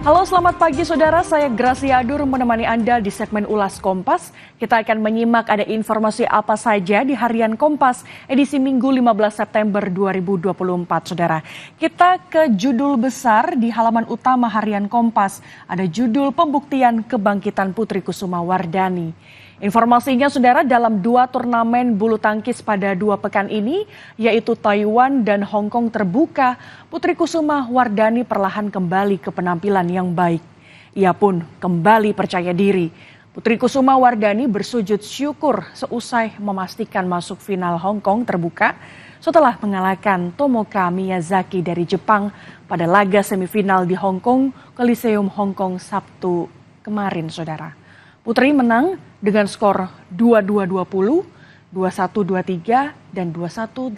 Halo, selamat pagi saudara. Saya Gracia Adur menemani Anda di segmen Ulas Kompas. Kita akan menyimak ada informasi apa saja di Harian Kompas edisi Minggu 15 September 2024, saudara. Kita ke judul besar di halaman utama Harian Kompas. Ada judul Pembuktian Kebangkitan Putri Kusuma Wardani. Informasinya saudara, dalam 2 turnamen bulu tangkis pada 2 pekan ini, yaitu Taiwan dan Hong Kong terbuka, Putri Kusuma Wardani perlahan kembali ke penampilan yang baik. Ia pun kembali percaya diri. Putri Kusuma Wardani bersujud syukur seusai memastikan masuk final Hong Kong terbuka setelah mengalahkan Tomoka Miyazaki dari Jepang pada laga semifinal di Hong Kong, Coliseum Hong Kong Sabtu kemarin, saudara. Putri menang dengan skor 22-20, 21-23, dan 21-18.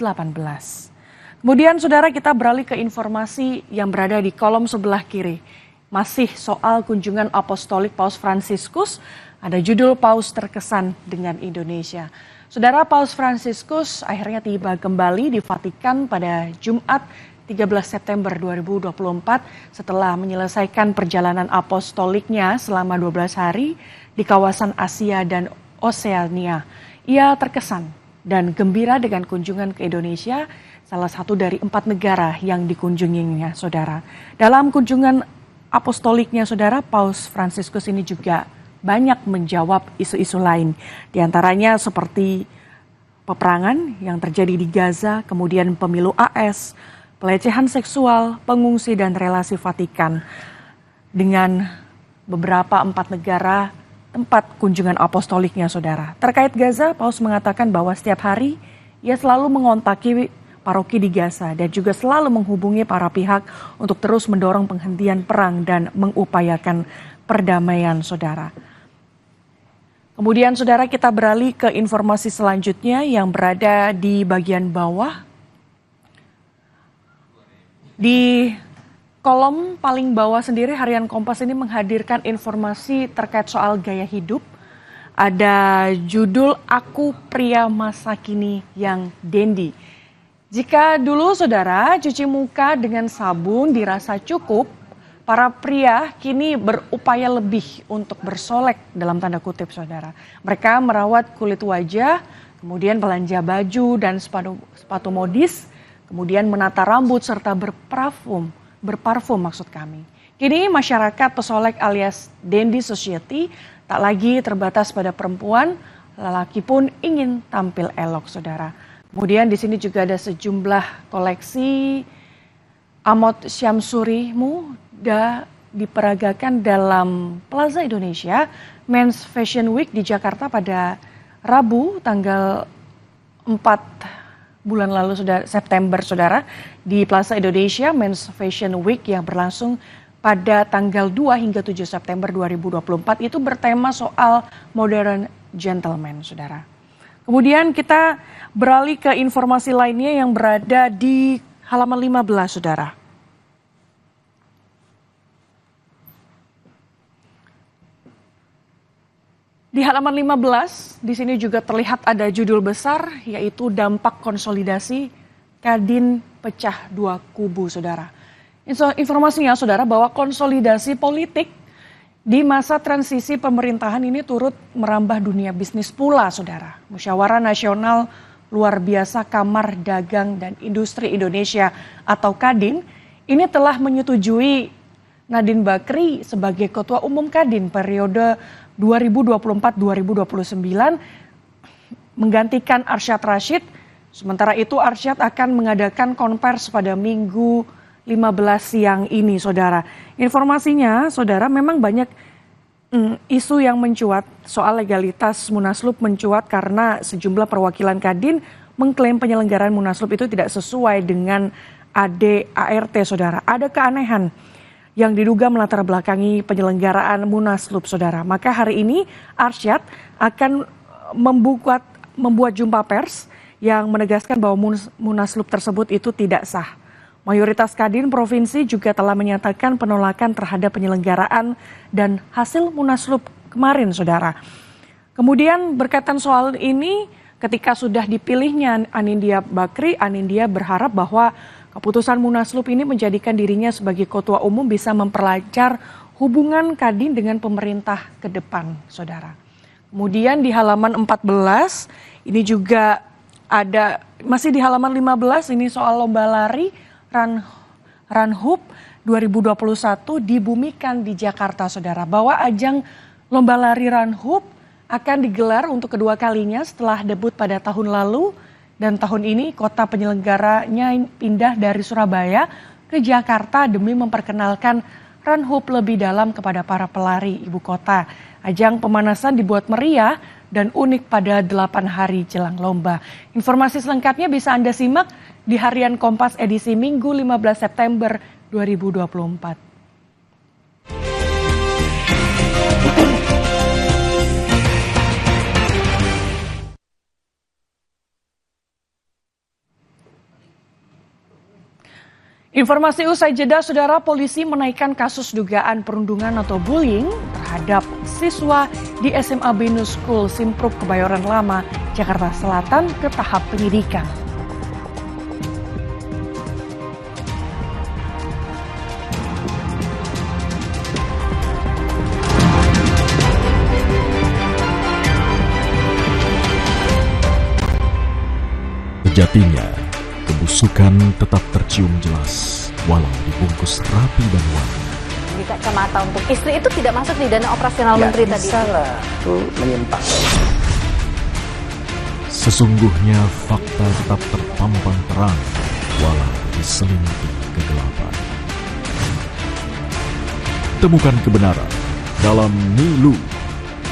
Kemudian saudara, kita beralih ke informasi yang berada di kolom sebelah kiri. Masih soal kunjungan apostolik Paus Fransiskus, ada judul Paus terkesan dengan Indonesia. Saudara, Paus Fransiskus akhirnya tiba kembali di Vatikan pada Jumat 13 September 2024 setelah menyelesaikan perjalanan apostoliknya selama 12 hari di kawasan Asia dan Oseania. Ia terkesan dan gembira dengan kunjungan ke Indonesia, salah satu dari 4 negara yang dikunjunginya, saudara. Dalam kunjungan apostoliknya, saudara, Paus Fransiskus ini juga banyak menjawab isu-isu lain. Di antaranya seperti peperangan yang terjadi di Gaza, kemudian pemilu AS, pelecehan seksual, pengungsi, dan relasi Vatikan dengan beberapa 4 negara tempat kunjungan apostoliknya, saudara. Terkait Gaza, Paus mengatakan bahwa setiap hari ia selalu mengontaki paroki di Gaza dan juga selalu menghubungi para pihak untuk terus mendorong penghentian perang dan mengupayakan perdamaian, saudara. Kemudian, saudara, kita beralih ke informasi selanjutnya yang berada di bagian bawah. Di kolom paling bawah sendiri, Harian Kompas ini menghadirkan informasi terkait soal gaya hidup. Ada judul Aku Pria Masa Kini yang Dandy. Jika dulu, saudara, cuci muka dengan sabun dirasa cukup, para pria kini berupaya lebih untuk bersolek dalam tanda kutip, saudara. Mereka merawat kulit wajah, kemudian belanja baju dan sepatu modis, kemudian menata rambut serta berparfum maksud kami. Kini masyarakat pesolek alias Dandy Society tak lagi terbatas pada perempuan, lelaki pun ingin tampil elok, saudara. Kemudian di sini juga ada sejumlah koleksi Amot Syamsuri muda diperagakan dalam Plaza Indonesia Men's Fashion Week di Jakarta pada Rabu tanggal 4 bulan lalu, September, saudara, di Plaza Indonesia Men's Fashion Week yang berlangsung pada tanggal 2 hingga 7 September 2024 itu bertema soal modern gentleman, saudara. Kemudian kita beralih ke informasi lainnya yang berada di halaman 15, saudara. Di halaman 15, di sini juga terlihat ada judul besar, yaitu dampak konsolidasi Kadin pecah 2 kubu, saudara. Informasinya, saudara, bahwa konsolidasi politik di masa transisi pemerintahan ini turut merambah dunia bisnis pula, saudara. Musyawarah Nasional Luar Biasa Kamar Dagang dan Industri Indonesia atau Kadin ini telah menyetujui Nadine Bakri sebagai Ketua Umum Kadin periode 2024-2029 menggantikan Arsyad Rashid. Sementara itu Arsyad akan mengadakan konvers pada Minggu 15 siang ini, saudara. Informasinya, saudara, memang banyak isu yang mencuat soal legalitas Munaslup mencuat karena sejumlah perwakilan Kadin mengklaim penyelenggaraan Munaslup itu tidak sesuai dengan ADART, saudara. Ada keanehan yang diduga melatar belakangi penyelenggaraan Munaslup, saudara. Maka hari ini Arsyad akan membuat jumpa pers yang menegaskan bahwa Munaslup tersebut itu tidak sah. Mayoritas Kadin provinsi juga telah menyatakan penolakan terhadap penyelenggaraan dan hasil Munaslup kemarin, saudara. Kemudian berkaitan soal ini, ketika sudah dipilihnya Anindya Bakri, Anindya berharap bahwa Keputusan Munaslup ini menjadikan dirinya sebagai ketua umum bisa memperlancar hubungan Kadin dengan pemerintah ke depan, saudara. Kemudian di halaman 14, ini juga ada, masih di halaman 15, ini soal lomba lari Runhup 2021 dibumikan di Jakarta, saudara. Bahwa ajang lomba lari Runhup akan digelar untuk kedua kalinya setelah debut pada tahun lalu. Dan tahun ini kota penyelenggaranya pindah dari Surabaya ke Jakarta demi memperkenalkan Runhup lebih dalam kepada para pelari ibu kota. Ajang pemanasan dibuat meriah dan unik pada 8 hari jelang lomba. Informasi selengkapnya bisa Anda simak di Harian Kompas edisi Minggu 15 September 2024. Informasi usai jeda, saudara, polisi menaikkan kasus dugaan perundungan atau bullying terhadap siswa di SMA Binus School Simpruk Kebayoran Lama, Jakarta Selatan ke tahap penyidikan. Sejatinya, kebusukan tetap tercium jelas, walau dibungkus rapi dan wangi. Di kacamata untuk istri itu tidak masuk di dana operasional menteri tadi. Bisa lah, itu menyimpang. Sesungguhnya fakta tetap terpampang terang, walau diselimuti kegelapan. Temukan kebenaran dalam Nilu,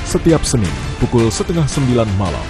setiap Senin pukul 8:30 malam.